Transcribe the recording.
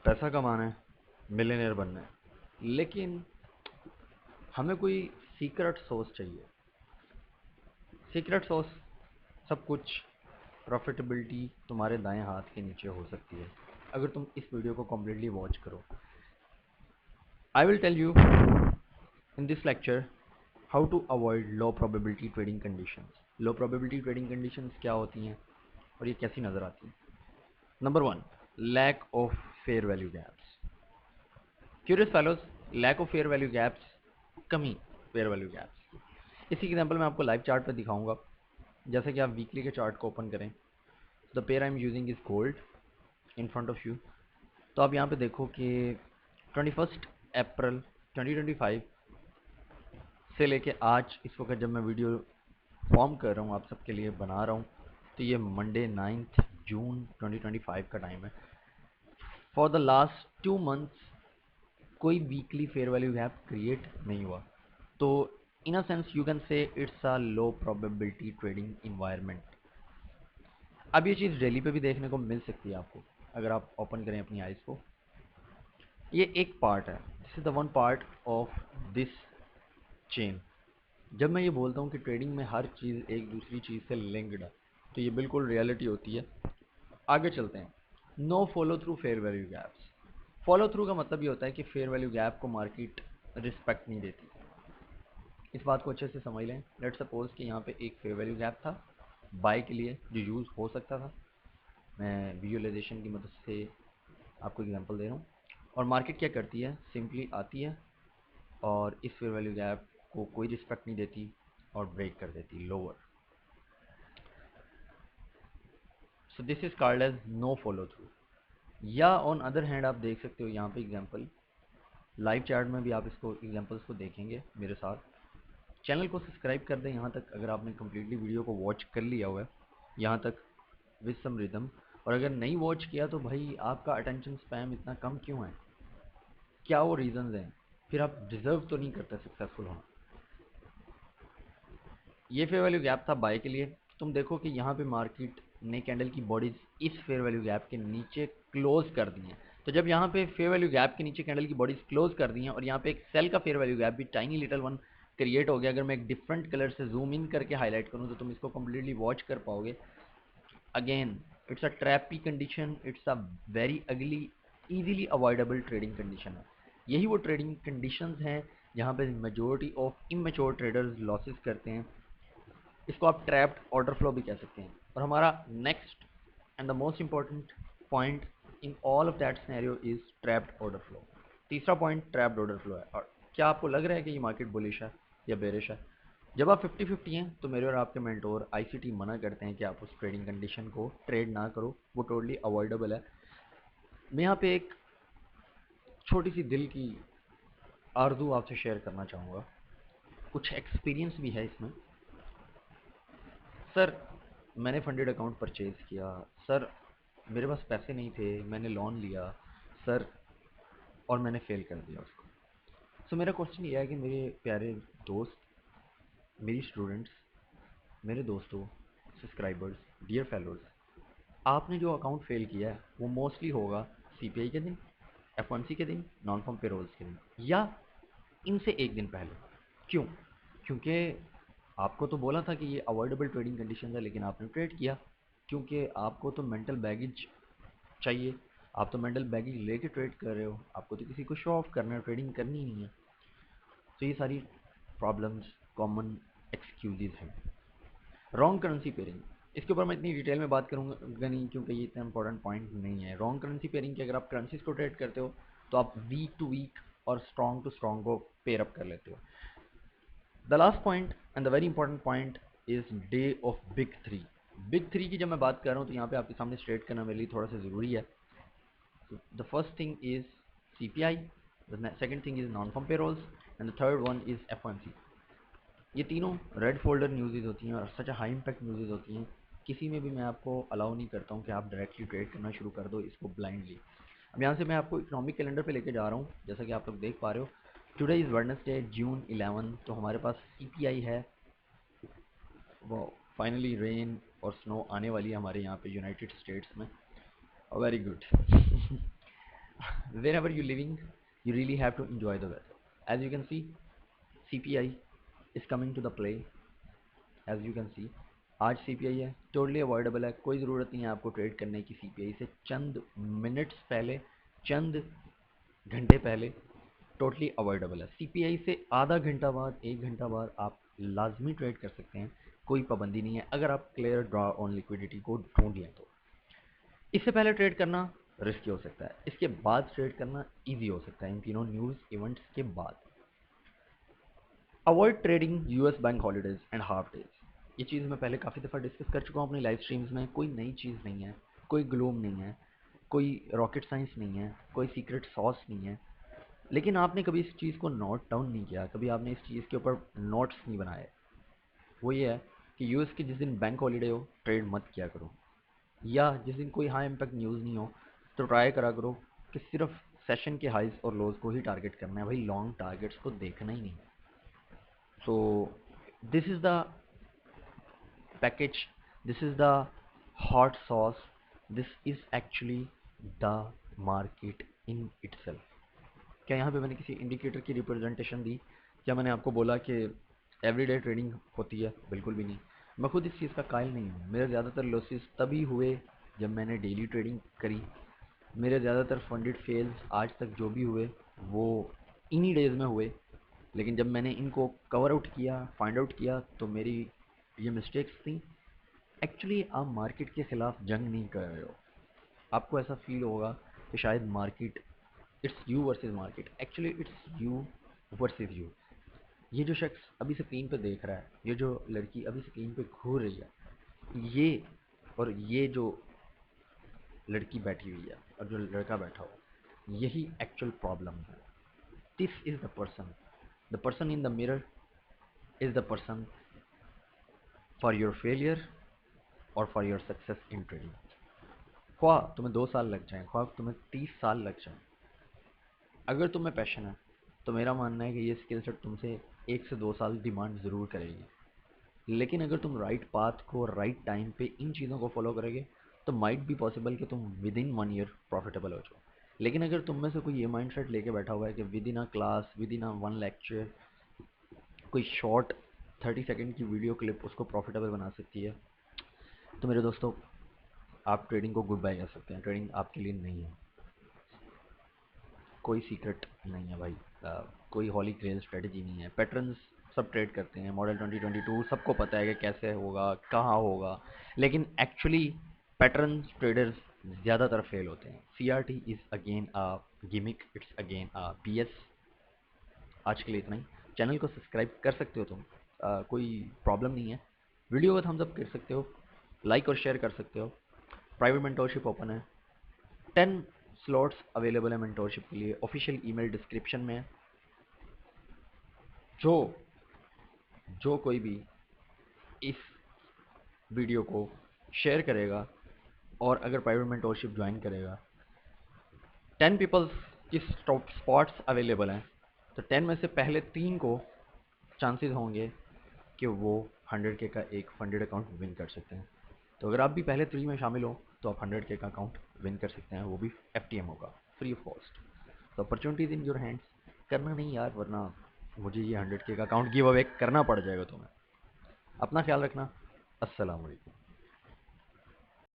पैसा कमाना है, मिलियनेयर बनना है, लेकिन हमें कोई सीक्रेट सॉस चाहिए। सीक्रेट सॉस सब कुछ प्रॉफिटेबिलिटी तुम्हारे दाएं हाथ के नीचे हो सकती है अगर तुम इस वीडियो को कम्प्लीटली वॉच करो। I will tell you in this lecture how to avoid low probability trading conditions. Low probability trading conditions क्या होती हैं और ये कैसी नज़र आती हैं? Number one, lack of fair value gaps. Curious fellows, lack of fair value gaps, कमी फेयर वैल्यू गैप्स। इसी एग्जांपल मैं आपको लाइव चार्ट पे दिखाऊंगा। जैसे कि आप वीकली के चार्ट को ओपन करें, the pair I am using is gold in front of you. तो आप यहाँ पे देखो कि 21 अप्रैल 2025 से लेके आज इस वक्त जब मैं वीडियो फॉर्म कर रहा हूँ, आप सबके लिए बना रहा हूँ, तो ये मंडे 9 जून 2025 का टाइम है। फॉर द लास्ट 2 मंथ्स कोई weekly fair value gap create नहीं हुआ। तो in a sense you can say it's a low probability trading environment. अब ये चीज़ डेली पे भी देखने को मिल सकती है आपको अगर आप ओपन करें अपनी आइज़ को। ये एक पार्ट है, this is the one part of this chain. जब मैं ये बोलता हूँ कि ट्रेडिंग में हर चीज़ एक दूसरी चीज़ से लिंक्ड है, तो ये बिल्कुल रियलिटी होती है। आगे चलते हैं। No follow through fair value gaps. Follow through का मतलब ये होता है कि फेयर वैल्यू गैप को मार्केट रिस्पेक्ट नहीं देती। इस बात को अच्छे से समझ लें। लेट्स सपोज कि यहाँ पे एक फेयर वैल्यू गैप था बाय के लिए जो यूज़ हो सकता था। मैं विजुअलाइजेशन की मदद से आपको एग्जांपल दे रहा हूँ। और मार्केट क्या करती है, सिंपली आती है और इस फेयर वैल्यू गैप को कोई रिस्पेक्ट नहीं देती और ब्रेक कर देती lower. So this is called as no follow through. या ऑन अदर हैंड आप देख सकते हो यहाँ पे एग्जांपल, लाइव चार्ट में भी आप इसको एग्जांपल्स को देखेंगे मेरे साथ। चैनल को सब्सक्राइब कर दें यहाँ तक अगर आपने कम्प्लीटली वीडियो को वॉच कर लिया हुआ है यहाँ तक विद सम रिदम। और अगर नहीं वॉच किया तो भाई आपका अटेंशन स्पैम इतना कम क्यों है? क्या वो रीजंस हैं? फिर आप डिजर्व तो नहीं करते सक्सेसफुल होना। ये फेयर वैल्यू गैप था बाय के लिए। तुम देखो कि यहाँ पे मार्केट ने कैंडल की बॉडीज इस फेयर वैल्यू गैप के नीचे क्लोज कर दी हैं। तो जब यहाँ पे फेयर वैल्यू गैप के नीचे कैंडल की बॉडीज क्लोज कर दी हैं और यहाँ पे एक सेल का फेयर वैल्यू गैप भी टाइनी लिटल वन क्रिएट हो गया। अगर मैं एक डिफरेंट कलर से जूम इन करके हाईलाइट करूँ तो तुम इसको कम्प्लीटली वॉच कर पाओगे। Again it's a trappy condition, it's a very ugly easily avoidable trading condition है। यही वो ट्रेडिंग कंडीशंस हैं जहाँ पे majority of immature traders losses करते हैं। इसको आप ट्रैप्ड ऑर्डर फ्लो भी कह सकते हैं। और हमारा next and the most important point in all of that scenario is trapped order flow. तीसरा पॉइंट ट्रैप्ड ऑर्डर फ्लो है। और क्या आपको लग रहा है कि ये मार्केट बुलिश है या बेरिश है? जब आप 50-50 हैं तो मेरे और आपके मेंटोर आईसीटी मना करते हैं कि आप उस ट्रेडिंग कंडीशन को ट्रेड ना करो, वो टोटली अवॉइडेबल है। मैं यहाँ पे एक छोटी सी दिल की आरजू आपसे शेयर करना चाहूँगा, कुछ एक्सपीरियंस भी है इसमें। सर मैंने फंडेड अकाउंट परचेज़ किया, सर मेरे पास पैसे नहीं थे, मैंने लोन लिया सर और मैंने फेल कर दिया उसको। सो मेरा क्वेश्चन ये है कि मेरे प्यारे दोस्त, मेरी स्टूडेंट्स, मेरे दोस्तों, सब्सक्राइबर्स, डियर फेलोज, आपने जो अकाउंट फेल किया है वो मोस्टली होगा सीपीआई के दिन, एफओएमसी के दिन, नॉन फॉर्म पेरोल्स के दिन या इनसे एक दिन पहले। क्यों? क्योंकि आपको तो बोला था कि ये अवॉइडेबल ट्रेडिंग कंडीशन है लेकिन आपने ट्रेड किया। क्योंकि आपको तो मेंटल बैगेज चाहिए, आप तो मेंटल बैगेज लेके ट्रेड कर रहे हो, आपको तो किसी को शो ऑफ करना है, ट्रेडिंग करनी नहीं है। तो ये सारी प्रॉब्लम्स कॉमन एक्सक्यूजेज हैं। रॉन्ग करेंसी पेयरिंग, इसके ऊपर मैं इतनी डिटेल में बात करूँगा नहीं क्योंकि ये इतना इंपॉर्टेंट पॉइंट नहीं है। रॉन्ग करेंसी पेयरिंग की अगर आप करेंसीज को ट्रेड करते हो तो आप वीक टू वीक और स्ट्रॉन्ग टू स्ट्रॉन्ग को पेयर अप कर लेते हो। The last point and the very important point is day of big three. Big three की जब मैं बात कर रहा हूँ तो यहाँ पे आपके सामने स्ट्रेट करना मेरे लिए थोड़ा सा ज़रूरी है। The first thing is CPI, the second thing is non farm payrolls and the third one is FOMC। ये तीनों रेड फोल्डर न्यूज़ होती हैं और सच हाई इम्पैक्ट न्यूज़ होती हैं। किसी में भी मैं आपको अलाउ नहीं करता हूँ कि आप डायरेक्टली ट्रेड करना शुरू कर दो इसको ब्लाइंडली। अब यहाँ से मैं आपको इकोनॉमिक कैलेंडर पे लेके जा रहा हूँ, जैसा कि आप लोग देख पा रहे हो। टुडे इज़ वेडनेसडे June 11, तो हमारे पास CPI है। वो फाइनली रेन और स्नो आने वाली है हमारे यहाँ पे यूनाइटेड स्टेट्स में। Very good. Wherever you're living, you really have to enjoy the weather. As you can see, CPI is coming to the play. As you can see, आज CPI है, टोटली अवॉइडेबल है, कोई ज़रूरत नहीं है आपको trade करने की CPI से। चंद मिनट्स पहले, चंद घंटे पहले टोटली अवॉइडेबल है। CPI से आधा घंटा बाद, एक घंटा बाद आप लाजमी ट्रेड कर सकते हैं, कोई पाबंदी नहीं है, अगर आप क्लियर ड्रॉ ऑन लिक्विडिटी को ढूंढ लें तो। इससे पहले ट्रेड करना रिस्की हो सकता है, इसके बाद ट्रेड करना इजी हो सकता है, इन तीनों न्यूज़ इवेंट्स के बाद। Avoid trading US bank holidays and half days. ये चीज़ मैं पहले काफ़ी दफ़ा डिस्कस कर चुका हूँ अपनी लाइव स्ट्रीम्स में। कोई नई चीज़ नहीं है, कोई ग्लोम नहीं है, कोई रॉकेट साइंस नहीं है, कोई सीक्रेट सॉस नहीं है। लेकिन आपने कभी इस चीज़ को नोट डाउन नहीं किया, कभी आपने इस चीज़ के ऊपर नोट्स नहीं बनाए। वो ये है कि यूएस के जिस दिन बैंक हॉलीडे हो, ट्रेड मत किया करो, या जिस दिन कोई हाई इम्पैक्ट न्यूज़ नहीं हो तो ट्राई करा करो कि सिर्फ सेशन के हाइज और लोज को ही टारगेट करना है भाई, लॉन्ग टारगेट्स को देखना ही नहीं। So this is the package, this is the hot sauce, this is actually the market in itself. क्या यहाँ पे मैंने किसी इंडिकेटर की रिप्रेजेंटेशन दी? क्या मैंने आपको बोला कि एवरीडे ट्रेडिंग होती है? बिल्कुल भी नहीं। मैं खुद इस चीज़ का कायल नहीं हूँ। मेरे ज़्यादातर लॉसेस तभी हुए जब मैंने डेली ट्रेडिंग करी। मेरे ज़्यादातर फंडेड फेल्स आज तक जो भी हुए वो इन्हीं डेज में हुए। लेकिन जब मैंने इनको कवर आउट किया, फाइंड आउट किया, तो मेरी ये मिस्टेक्स थी। एक्चुअली आप मार्केट के खिलाफ जंग नहीं कर रहे हो। आपको ऐसा फील होगा कि शायद market, it's you versus market, actually it's you versus you. ये जो शख्स अभी स्क्रीन पे देख रहा है, ये जो लड़की अभी स्क्रीन पे घूर रही है, ये और ये जो लड़की बैठी हुई है और जो लड़का बैठा हुआ, यही एक्चुअल प्रॉब्लम है। This is the person in the mirror is the person for your failure और for your success in trading. ख्वाह तुम्हें 2 साल लग जाए, ख्वाह तुम्हें 30 साल लग जाए, अगर तुम्हें पैशन है तो मेरा मानना है कि ये स्किल सेट तुमसे 1 से 2 साल डिमांड ज़रूर करेगी। लेकिन अगर तुम राइट पाथ को राइट टाइम पे इन चीज़ों को फॉलो करोगे तो माइट बी पॉसिबल कि तुम विद इन 1 ईयर प्रॉफिटेबल हो जाओ। लेकिन अगर तुम में से कोई ये माइंडसेट लेके बैठा हुआ है कि with in a class, with in a one lecture, कोई शॉर्ट 30 सेकेंड की वीडियो क्लिप उसको प्रॉफिटेबल बना सकती है, तो मेरे दोस्तों आप ट्रेडिंग को गुड बाय कर सकते हैं। ट्रेडिंग आपके लिए नहीं है, कोई सीक्रेट नहीं है भाई। कोई हॉली ग्रेल स्ट्रेटजी नहीं है। पैटर्न्स सब ट्रेड करते हैं, मॉडल 2022 सबको पता है कि कैसे होगा, कहाँ होगा, लेकिन एक्चुअली पैटर्न्स ट्रेडर्स ज़्यादातर फेल होते हैं। CRT is again a gimmick, it's again a BS। आज के लिए इतना ही। चैनल को सब्सक्राइब कर सकते हो तुम, कोई प्रॉब्लम नहीं है। वीडियो को थम्स अप कर सकते हो, लाइक और शेयर कर सकते हो। प्राइवेट मेंटोरशिप ओपन है, 10 स्लॉट्स अवेलेबल है मेंटोरशिप के लिए। ऑफिशियल ईमेल डिस्क्रिप्शन में है। जो जो कोई भी इस वीडियो को शेयर करेगा और अगर प्राइवेट मेंटोरशिप ज्वाइन करेगा, 10 पीपल्स की स्पॉट्स अवेलेबल हैं, तो 10 में से पहले 3 को चांसेस होंगे कि वो 100K का एक फंडेड अकाउंट विन कर सकते हैं। तो अगर आप भी पहले 3 में शामिल हो तो आप 100K का अकाउंट विन कर सकते हैं, वो भी FTM होगा, फ्री ऑफ कॉस्ट। तो अपॉर्चुनिटीज इन योर हैंड्स, करना नहीं यार, वरना मुझे ये 100K का अकाउंट गिव अवे करना पड़ जाएगा तुम्हें। अपना ख्याल रखना। अस्सलाम वालेकुम।